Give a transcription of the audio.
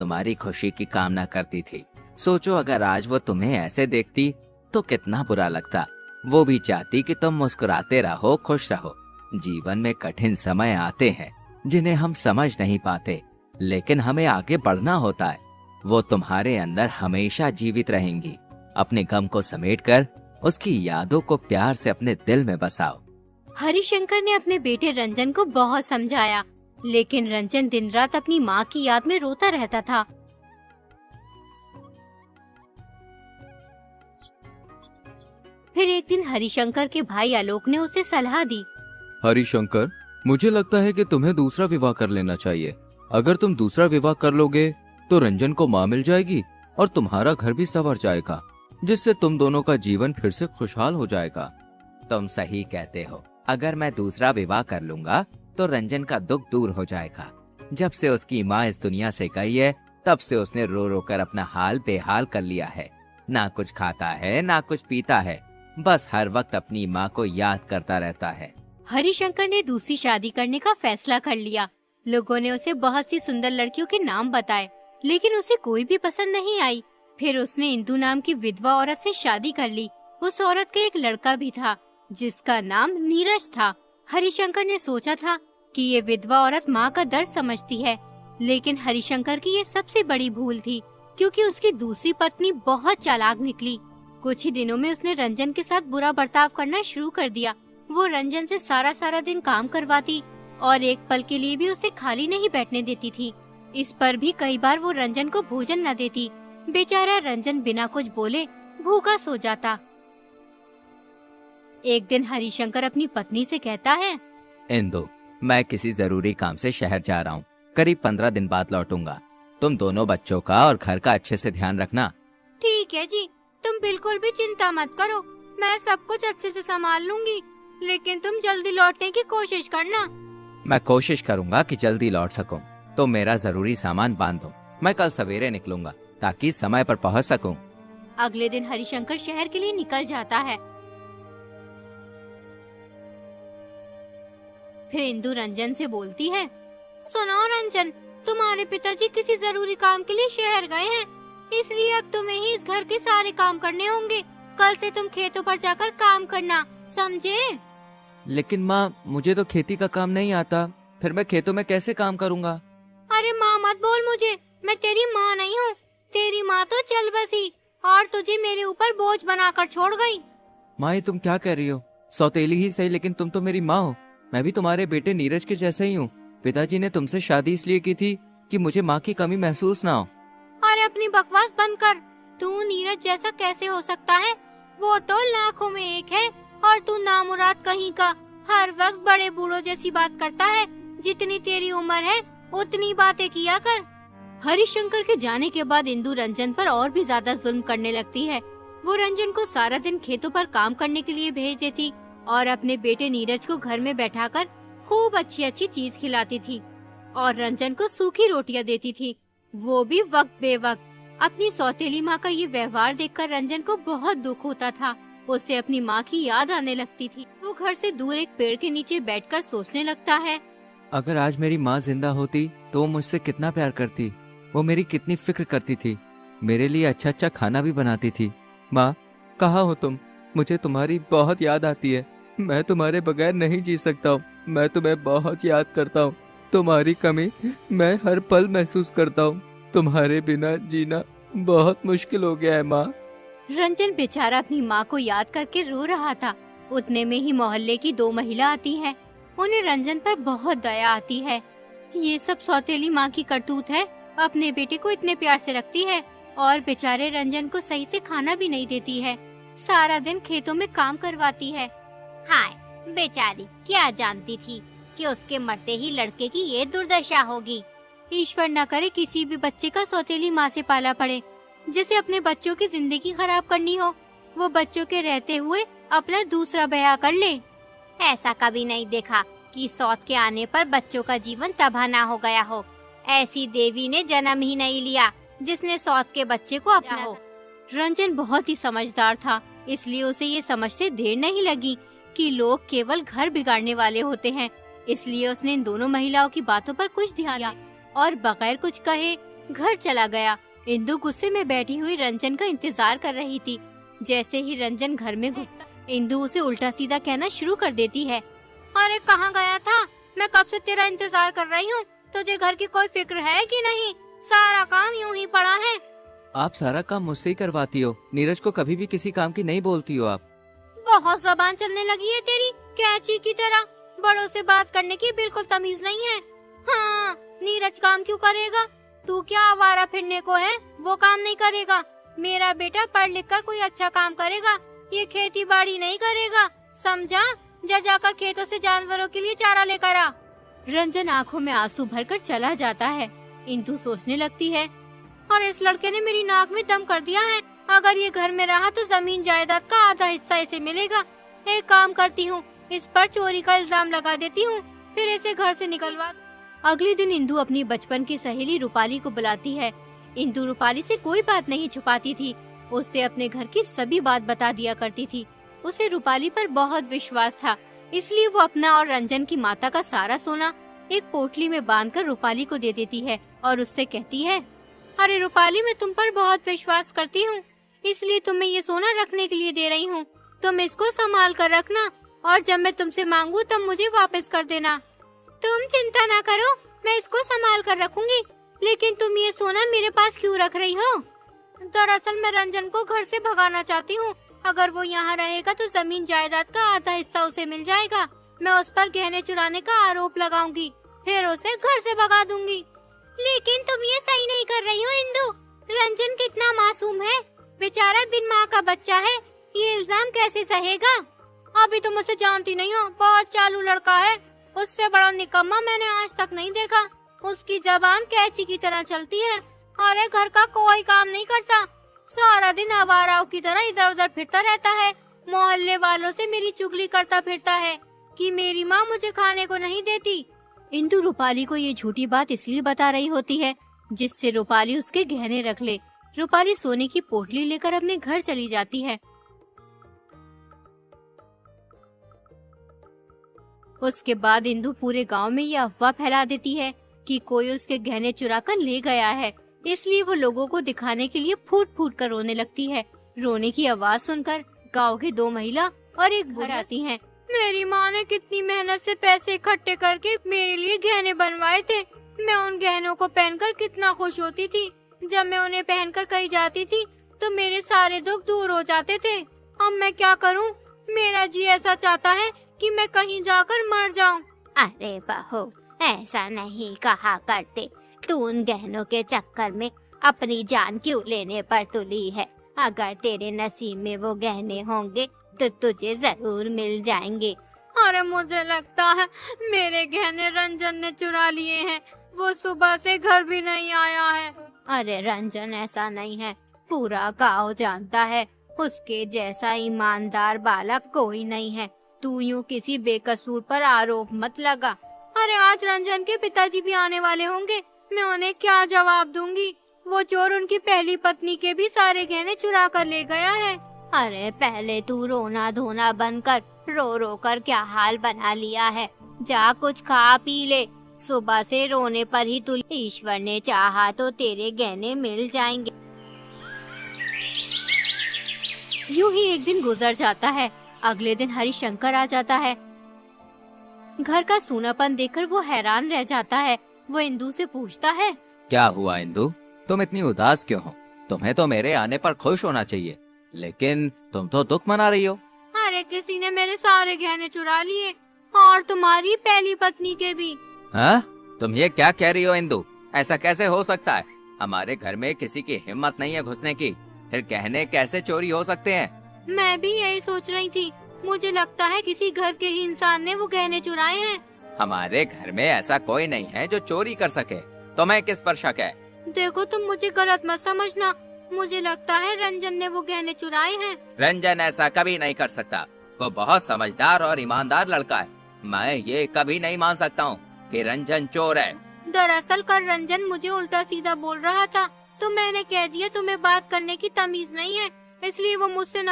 तुम्हारी खुशी की कामना करती थी। सोचो अगर आज वो तुम्हें ऐसे देखती तो कितना बुरा लगता। वो भी चाहती कि तुम मुस्कुराते रहो, खुश रहो। जीवन में कठिन समय आते हैं जिन्हें हम समझ नहीं पाते, लेकिन हमें आगे बढ़ना होता है। वो तुम्हारे अंदर हमेशा जीवित रहेंगी। अपने गम को समेटकर उसकी यादों को प्यार से अपने दिल में बसाओ। हरिशंकर ने अपने बेटे रंजन को बहुत समझाया, लेकिन रंजन दिन रात अपनी माँ की याद में रोता रहता था। फिर एक दिन हरिशंकर के भाई आलोक ने उसे सलाह दी। हरिशंकर, मुझे लगता है कि तुम्हें दूसरा विवाह कर लेना चाहिए। अगर तुम दूसरा विवाह कर लोगे तो रंजन को माँ मिल जाएगी और तुम्हारा घर भी संवर जाएगा, जिससे तुम दोनों का जीवन फिर से खुशहाल हो जाएगा। तुम सही कहते हो। अगर मैं दूसरा विवाह कर लूंगा तो रंजन का दुख दूर हो जाएगा। जब से उसकी माँ इस दुनिया से गई है, तब से उसने रो रो कर अपना हाल बेहाल कर लिया है। ना कुछ खाता है, ना कुछ पीता है, बस हर वक्त अपनी माँ को याद करता रहता है। हरिशंकर ने दूसरी शादी करने का फैसला कर लिया। लोगों ने उसे बहुत सी सुंदर लड़कियों के नाम बताए, लेकिन उसे कोई भी पसंद नहीं आई। फिर उसने इंदु नाम की विधवा औरत से शादी कर ली। उस औरत का एक लड़का भी था जिसका नाम नीरज था। हरिशंकर ने सोचा था कि ये विधवा औरत माँ का दर्द समझती है, लेकिन हरिशंकर की ये सबसे बड़ी भूल थी, क्योंकि उसकी दूसरी पत्नी बहुत चालाक निकली। कुछ ही दिनों में उसने रंजन के साथ बुरा बर्ताव करना शुरू कर दिया। वो रंजन से सारा दिन काम करवाती और एक पल के लिए भी उसे खाली नहीं बैठने देती थी। इस पर भी कई बार वो रंजन को भोजन न देती। बेचारा रंजन बिना कुछ बोले भूखा सो जाता। एक दिन हरिशंकर अपनी पत्नी से कहता है, इंदु, मैं किसी जरूरी काम से शहर जा रहा हूँ। करीब 15 दिन बाद लौटूंगा। तुम दोनों बच्चों का और घर का अच्छे से ध्यान रखना। ठीक है जी, तुम बिल्कुल भी चिंता मत करो, मैं सब कुछ अच्छे से संभाल लूंगी, लेकिन तुम जल्दी लौटने की कोशिश करना। मैं कोशिश करूंगा कि जल्दी लौट सकूं। तो मेरा जरूरी सामान बांध दो, मैं कल सवेरे निकलूंगा ताकि समय पर पहुंच सकूं। अगले दिन हरिशंकर शहर के लिए निकल जाता है। फिर इंदु रंजन से बोलती है, सुनो रंजन, तुम्हारे पिताजी किसी जरूरी काम के लिए शहर गए हैं, इसलिए अब तुम्हें ही इस घर के सारे काम करने होंगे। कल से तुम खेतों पर जाकर काम करना, समझे? लेकिन माँ, मुझे तो खेती का काम नहीं आता, फिर मैं खेतों में कैसे काम करूँगा? अरे माँ मत बोल मुझे, मैं तेरी माँ नहीं हूँ। तेरी माँ तो चल बसी और तुझे मेरे ऊपर बोझ बनाकर छोड़ गई। माँ, ये तुम क्या कह रही हो? सौतेली ही सही, लेकिन तुम तो मेरी माँ हो। मैं भी तुम्हारे बेटे नीरज के जैसे ही हूँ। पिताजी ने तुमसे शादी इसलिए की थी कि मुझे माँ की कमी महसूस ना हो। अरे अपनी बकवास बंद कर। तू नीरज जैसा कैसे हो सकता है? वो तो लाखों में एक है और तू नामुराद कहीं का, हर वक्त बड़े बूढ़ों जैसी बात करता है। जितनी तेरी उम्र है उतनी बातें किया कर। हरिशंकर के जाने के बाद इंदु रंजन पर और भी ज्यादा जुल्म करने लगती है। वो रंजन को सारा दिन खेतों पर काम करने के लिए भेज देती और अपने बेटे नीरज को घर में बैठाकर खूब अच्छी अच्छी चीज खिलाती थी और रंजन को सूखी रोटियां देती थी, वो भी वक्त बेवक्त। अपनी सौतेली माँ का ये व्यवहार देखकर रंजन को बहुत दुख होता था। उसे अपनी माँ की याद आने लगती थी। वो घर से दूर एक पेड़ के नीचे बैठकर सोचने लगता है, अगर आज मेरी माँ जिंदा होती तो वो मुझसे कितना प्यार करती, वो मेरी कितनी फिक्र करती थी, मेरे लिए अच्छा अच्छा खाना भी बनाती थी। माँ, कहाँ हो तुम? मुझे तुम्हारी बहुत याद आती है। मैं तुम्हारे बगैर नहीं जी सकता हूँ। मैं तुम्हें बहुत याद करता हूँ। तुम्हारी कमी मैं हर पल महसूस करता हूँ। तुम्हारे बिना जीना बहुत मुश्किल हो गया है माँ। रंजन बेचारा अपनी माँ को याद करके रो रहा था। उतने में ही मोहल्ले की 2 महिला आती हैं। उन्हें रंजन पर बहुत दया आती है। ये सब सौतेली माँ की करतूत है। अपने बेटे को इतने प्यार से रखती है और बेचारे रंजन को सही से खाना भी नहीं देती है। सारा दिन खेतों में काम करवाती है। हाय, बेचारी क्या जानती थी कि उसके मरते ही लड़के की ये दुर्दशा होगी। ईश्वर न करे किसी भी बच्चे का सौतेली माँ से पाला पड़े। जिसे अपने बच्चों की जिंदगी खराब करनी हो, वो बच्चों के रहते हुए अपना दूसरा ब्याह कर ले। ऐसा कभी नहीं देखा कि सौत के आने पर बच्चों का जीवन तबाह ना हो गया हो। ऐसी देवी ने जन्म ही नहीं लिया जिसने सौत के बच्चे को अपना हो। रंजन बहुत ही समझदार था, इसलिए उसे ये समझते देर नहीं लगी कि लोग केवल घर बिगाड़ने वाले होते हैं। इसलिए उसने इन दोनों महिलाओं की बातों पर कुछ ध्यान दिया और बगैर कुछ कहे घर चला गया। इंदु गुस्से में बैठी हुई रंजन का इंतजार कर रही थी। जैसे ही रंजन घर में घुसता, इंदु उसे उल्टा सीधा कहना शुरू कर देती है। अरे कहाँ गया था? मैं कब से तेरा इंतजार कर रही हूँ। तुझे घर की कोई फिक्र है कि नहीं? सारा काम यूं ही पड़ा है। आप सारा काम मुझसे ही करवाती हो, नीरज को कभी भी किसी काम की नहीं बोलती हो आप। बहुत जबान चलने लगी है तेरी, कैची की तरह। बड़ों से बात करने की बिल्कुल तमीज नहीं है। हाँ, नीरज काम क्यों करेगा? तू क्या आवारा फिरने को है? वो काम नहीं करेगा। मेरा बेटा पढ़ लिख कर कोई अच्छा काम करेगा, ये खेती बाड़ी नहीं करेगा, समझा? जा जाकर खेतों से जानवरों के लिए चारा लेकर आ। रंजन आंखों में आंसू भरकर चला जाता है। इंदु सोचने लगती है, और इस लड़के ने मेरी नाक में दम कर दिया है। अगर ये घर में रहा तो जमीन जायदाद का आधा हिस्सा इसे मिलेगा। एक काम करती हूँ, इस पर चोरी का इल्जाम लगा देती हूँ, फिर इसे घर से निकलवा। अगले दिन इंदु अपनी बचपन की सहेली रूपाली को बुलाती है। इंदु रूपाली से कोई बात नहीं छुपाती थी, उससे अपने घर की सभी बात बता दिया करती थी। उसे रूपाली पर बहुत विश्वास था, इसलिए वो अपना और रंजन की माता का सारा सोना एक पोटली में बांधकर रूपाली को दे देती है और उससे कहती है, अरे रूपाली, मैं तुम पर बहुत विश्वास करती हूँ, इसलिए तुम्हें ये सोना रखने के लिए दे रही हूँ। तुम इसको संभाल कर रखना और जब मैं तुमसे मांगू तब मुझे वापस कर देना। तुम चिंता ना करो, मैं इसको संभाल कर रखूंगी। लेकिन तुम ये सोना मेरे पास क्यों रख रही हो? दरअसल मैं रंजन को घर से भगाना चाहती हूँ। अगर वो यहाँ रहेगा तो जमीन जायदाद का आधा हिस्सा उसे मिल जाएगा। मैं उस पर गहने चुराने का आरोप लगाऊंगी, फिर उसे घर से भगा दूंगी। लेकिन तुम ये सही नहीं कर रही हो इंदु। रंजन कितना मासूम है, बेचारा बिन माँ का बच्चा है, ये इल्जाम कैसे सहेगा? अभी तुम उसे जानती नहीं हो, बहुत चालू लड़का है। उससे बड़ा निकम्मा मैंने आज तक नहीं देखा। उसकी जबान कैंची की तरह चलती है और घर का कोई काम नहीं करता। सारा दिन आवाराओं की तरह इधर उधर फिरता रहता है। मोहल्ले वालों से मेरी चुगली करता फिरता है कि मेरी माँ मुझे खाने को नहीं देती। इंदु रूपाली को ये झूठी बात इसलिए बता रही होती है जिससे रूपाली उसके गहने रख ले। रूपाली सोने की पोटली लेकर अपने घर चली जाती है। उसके बाद इंदु पूरे गांव में ये अफवाह फैला देती है कि कोई उसके गहने चुरा कर ले गया है, इसलिए वो लोगों को दिखाने के लिए फूट फूट कर रोने लगती है। रोने की आवाज सुनकर गांव की 2 महिला और एक बुढ़ा आती हैं। मेरी माँ ने कितनी मेहनत से पैसे इकट्ठे करके मेरे लिए गहने बनवाए थे। मैं उन गहनों को पहनकर कितना खुश होती थी। जब मैं उन्हें पहनकर कहीं जाती थी तो मेरे सारे दुख दूर हो जाते थे। अब मैं क्या करूँ? मेरा जी ऐसा चाहता है कि मैं कहीं जाकर मर जाऊं। अरे बहू, ऐसा नहीं कहा करते। तू उन गहनों के चक्कर में अपनी जान क्यों लेने पर तुली है? अगर तेरे नसीब में वो गहने होंगे तो तुझे जरूर मिल जाएंगे। अरे मुझे लगता है मेरे गहने रंजन ने चुरा लिए हैं। वो सुबह से घर भी नहीं आया है। अरे रंजन ऐसा नहीं है, पूरा गांव जानता है। उसके जैसा ईमानदार बालक कोई नहीं है। तू यूं किसी बेकसूर पर आरोप मत लगा। अरे आज रंजन के पिताजी भी आने वाले होंगे, मैं उन्हें क्या जवाब दूंगी? वो चोर उनकी पहली पत्नी के भी सारे गहने चुरा कर ले गया है। अरे पहले तू रोना धोना बंद कर, रो रो कर क्या हाल बना लिया है। जा कुछ खा पी ले। सुबह से रोने पर ही तू, ईश्वर ने चाहा तो तेरे गहने मिल जाएंगे। यूं ही एक दिन गुजर जाता है। अगले दिन हरिशंकर आ जाता है। घर का सूनापन देखकर वो हैरान रह जाता है। वो इंदु से पूछता है, क्या हुआ इंदु, तुम इतनी उदास क्यों हो? तुम्हें तो मेरे आने पर खुश होना चाहिए, लेकिन तुम तो दुख मना रही हो। अरे किसी ने मेरे सारे गहने चुरा लिए और तुम्हारी पहली पत्नी के भी। हाँ? तुम ये क्या कह रही हो इंदु? ऐसा कैसे हो सकता है? हमारे घर में किसी की हिम्मत नहीं है घुसने की, फिर गहने कैसे चोरी हो सकते हैं? मैं भी यही सोच रही थी। मुझे लगता है किसी घर के ही इंसान ने वो गहने चुराए हैं। हमारे घर में ऐसा कोई नहीं है जो चोरी कर सके। तुम्हें किस पर शक है? देखो, तुम मुझे गलत मत समझना। मुझे लगता है रंजन ने वो गहने चुराए हैं। रंजन ऐसा कभी नहीं कर सकता। वो बहुत समझदार और ईमानदार लड़का है। मैं ये कभी नहीं मान सकता हूँ कि रंजन चोर है। दरअसल कल रंजन मुझे उल्टा सीधा बोल रहा था, तो मैंने कह दिया तुम्हें बात करने की तमीज नहीं है, इसलिए वो मुझसे नाराज